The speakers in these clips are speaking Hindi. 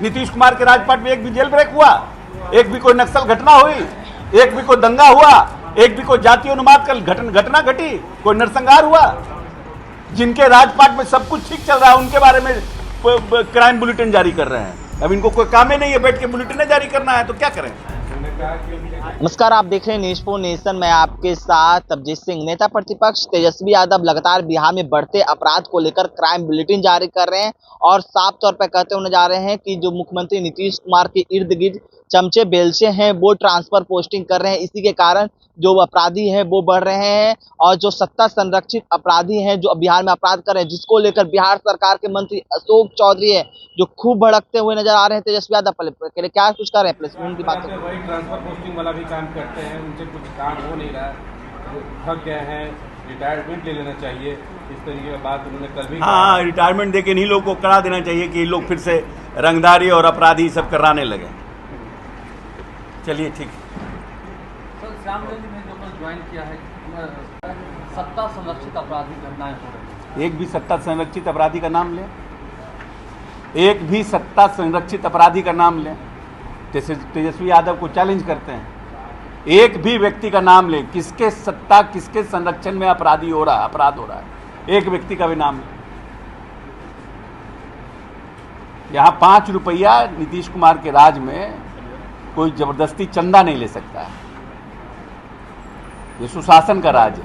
नीतीश कुमार के राजपाट में एक भी जेल ब्रेक हुआ, एक भी कोई नक्सल घटना हुई, एक भी कोई दंगा हुआ, एक भी कोई जातीय उन्माद का घटना घटी, कोई नरसंहार हुआ? जिनके राजपाट में सब कुछ ठीक चल रहा है उनके बारे में क्राइम बुलेटिन जारी कर रहे हैं। अब इनको कोई काम ही नहीं है बैठ के बुलेटिन जारी करना है, तो क्या करें? नमस्कार, आप देख रहे हैं न्यूज़ फॉर नेशन। मैं आपके साथ तबजीत सिंह। नेता प्रतिपक्ष तेजस्वी यादव लगातार बिहार में बढ़ते अपराध को लेकर क्राइम बुलेटिन जारी कर रहे हैं और साफ तौर पर कहते हुए जा रहे हैं कि जो मुख्यमंत्री नीतीश कुमार के इर्द गिर्द चमचे बेलचे हैं वो ट्रांसफर पोस्टिंग कर रहे हैं। इसी के कारण जो अपराधी हैं वो बढ़ रहे हैं और जो सत्ता संरक्षित अपराधी हैं जो बिहार में अपराध कर रहे हैं, जिसको लेकर बिहार सरकार के मंत्री अशोक चौधरी है जो खूब भड़कते हुए नजर आ रहे हैं। तेजस्वी यादव के लिए क्या कुछ कर रहे हैं? प्लस उनकी बात वही ट्रांसफर पोस्टिंग वाला भी काम करते हैं, उनसे कुछ काम हो नहीं रहा, थक गए हैं, रिटायरमेंट ले लेना चाहिए, इस तरीके की बात उन्होंने कल भी। हाँ, रिटायरमेंट देके इन्हीं लोगों को करा देना चाहिए कि ये लोग फिर से रंगदारी और अपराधी सब कराने लगे। चलिए ठीक है। सर, श्यामगंज में जो ज्वाइन किया है, सत्ता संरक्षित अपराधी घटनाएं हो रही है। एक भी सत्ता संरक्षित अपराधी का नाम लें, एक भी सत्ता संरक्षित अपराधी का नाम लें। तेजस्वी यादव को चैलेंज करते हैं, एक भी व्यक्ति का नाम लें, किसके सत्ता किसके संरक्षण में अपराधी हो रहा है, अपराध हो रहा है, एक व्यक्ति का भी नाम लें। यहाँ 5 रुपया नीतीश कुमार के राज में कोई जबरदस्ती चंदा नहीं ले सकता है। ये सुशासन का राज है।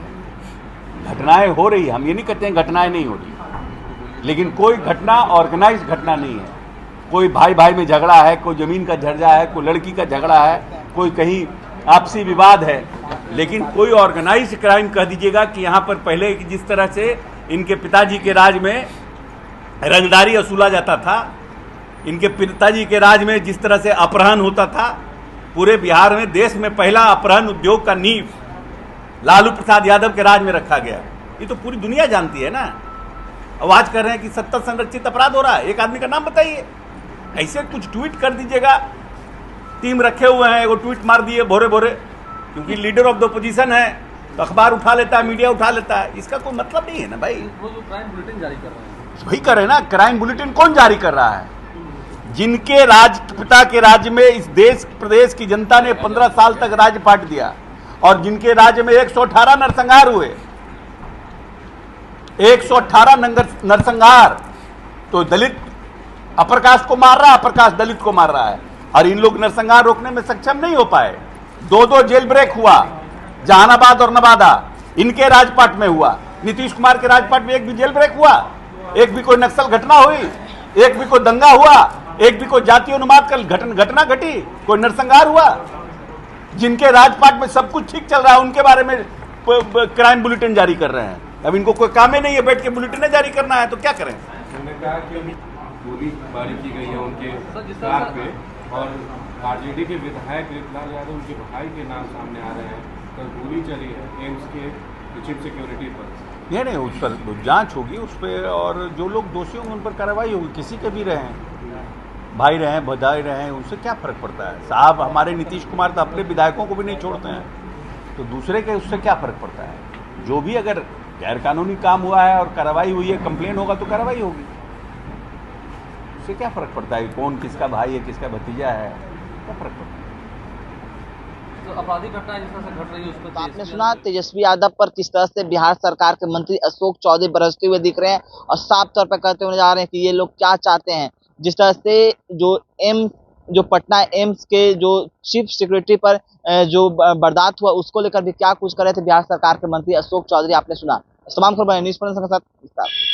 घटनाएं हो रही है, हम ये नहीं कहते हैं घटनाएं नहीं हो रही, लेकिन कोई घटना ऑर्गेनाइज घटना नहीं है। कोई भाई भाई में झगड़ा है, कोई जमीन का झगड़ा है, कोई लड़की का झगड़ा है, कोई कहीं आपसी विवाद है, लेकिन कोई ऑर्गेनाइज क्राइम कह दीजिएगा कि यहाँ पर पहले जिस तरह से इनके पिताजी के राज में रंगदारी वसूला जाता था, इनके पिताजी के राज में जिस तरह से अपहरण होता था, पूरे बिहार में देश में पहला अपहरण उद्योग का नींव लालू प्रसाद यादव के राज में रखा गया। ये तो पूरी दुनिया जानती है ना। अब आज कर रहे हैं कि सत्ता संरक्षित अपराध हो रहा है, एक आदमी का नाम बताइए। ऐसे कुछ ट्वीट कर दीजिएगा, टीम रखे हुए हैं, वो ट्वीट मार दिए भोरे भोरे, क्योंकि लीडर ऑफ द अपोजिशन है तो अखबार उठा लेता है, मीडिया उठा लेता है। इसका कोई मतलब नहीं है ना भाई। वो जो क्राइम बुलेटिन जारी कर रहे हैं, वही करे ना। क्राइम बुलेटिन कौन जारी कर रहा है? जिनके पिता के राज्य में इस देश प्रदेश की जनता ने 15 साल तक राज्य पाट दिया और जिनके राज्य में 118 नरसंहार हुए, 118 नरसंहार। तो दलित अपर कास्ट को मार रहा है, अपर कास्ट दलित को मार रहा है, और इन लोग नरसंहार रोकने में सक्षम नहीं हो पाए। 2 जेल ब्रेक हुआ, जहानाबाद और नवादा इनके राजपाट में हुआ। नीतीश कुमार के राजपाट में एक भी जेल ब्रेक हुआ, एक भी कोई नक्सल घटना हुई, एक भी कोई दंगा हुआ, एक भी कोई जातीय उन्माद का घटना घटी, कोई नरसंहार हुआ? जिनके राजपाट में सब कुछ ठीक चल रहा है उनके बारे में क्राइम बुलेटिन जारी कर रहे हैं। अब इनको कोई काम ही नहीं है बैठ के बुलेटिन जारी करना है, तो क्या करें? उन्होंने कहा कि गोलीबारी की गई है उनके कार पे और आरजेडी के विधायक ऋतुलाल यादव उनके भाई के नाम सामने आ रहे हैं, तो गोली चली है एम्स के चीफ सिक्योरिटी पर। नहीं, उस पर जांच होगी उस पर, और जो लोग दोषी होंगे उन पर कार्रवाई होगी। किसी के भी रहें, भाई रहें, भदाई रहें, उनसे क्या फर्क पड़ता है साहब? हमारे नीतीश कुमार तो अपने विधायकों को भी नहीं छोड़ते हैं, तो दूसरे के उससे क्या फर्क पड़ता है? जो भी अगर गैरकानूनी काम हुआ है और कार्रवाई हुई है, कंप्लेन होगा तो कार्रवाई होगी। उससे क्या फर्क पड़ता है कौन किसका भाई है, किसका भतीजा है? क्या फर्क पड़ता है? जो अपराधी घटनाएं जिस तरह से घट रही है, उस पर आपने सुना तेजस्वी यादव पर किस तरह से बिहार सरकार के मंत्री अशोक चौधरी बरसते हुए दिख रहे हैं और साफ तौर पर कहते हुए जा रहे हैं कि ये लोग क्या चाहते हैं। जिस तरह से जो पटना एम्स के जो चीफ सेक्रेटरी पर जो बर्दाश्त हुआ, उसको लेकर भी क्या कुछ कर रहे थे बिहार सरकार के मंत्री अशोक चौधरी, आपने सुना। तमाम खबर न्यूज़ पर के साथ।